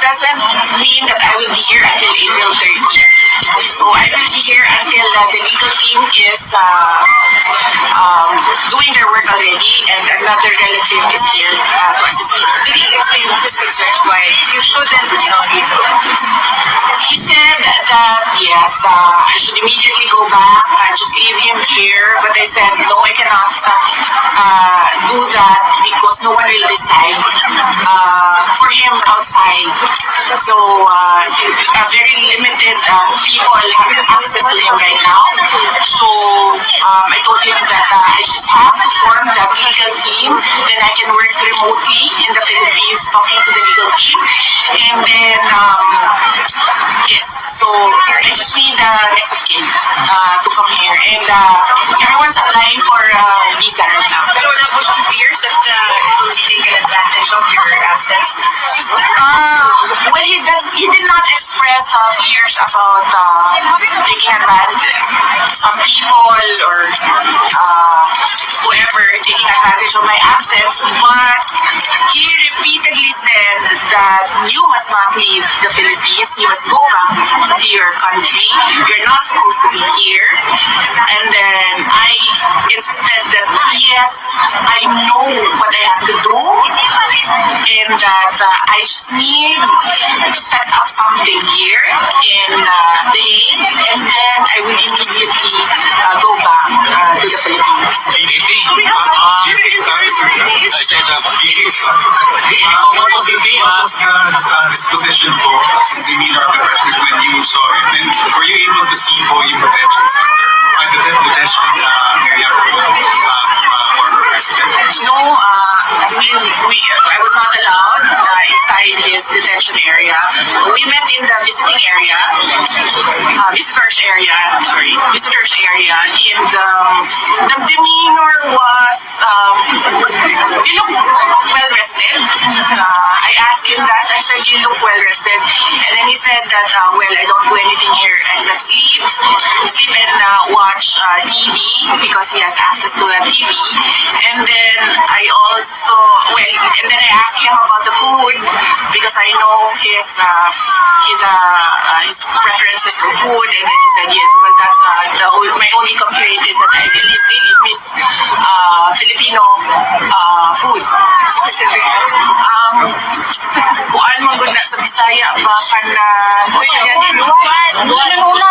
doesn't mean that I will be here until April 30th. So I will be here until the legal team is doing their work already, and another relative is here to assist me. Did he explain his concerns why you shouldn't, leave? He said that yes, I should immediately go back and just leave him here. But I said no, I cannot do that because no one will decide for him outside. So very limited people have access to him right now. So I told him that I just have to form that legal team. Then I can work remotely in the Philippines, talking to the legal team, and then. Yes, so I just need next of kin to come here. And everyone's applying for visa right now. Pero wala po siyang fears that it will be taken advantage of your absence? Well, he did not express fears about taking advantage. Some people or whoever taking advantage of my absence, but he repeatedly said that you must not leave the Philippines. You must go back to your country. You're not supposed to be here. And then I insisted that yes, I know what I have to do, and that I just need to set up something here in The Hague, and then I will immediately go back to the Philippines. Disposition for the meeting of the president when you saw it? And were you able to see for your potential center or the detention area for the former president? No, I was not allowed inside his detention area. We met in the visitors area, and the demeanor was, you look well rested. I asked him that. I said, you look well rested. And then he said that, well, I don't do anything here except sleep and watch TV because he has access to the TV. And then I also, and then I asked him about the food because I know his preferences for food. And then he said, yes, well, that's my only complaint is that I really miss Filipino food. Specific. Kuan mo gud na sa Bisaya ba kana Wala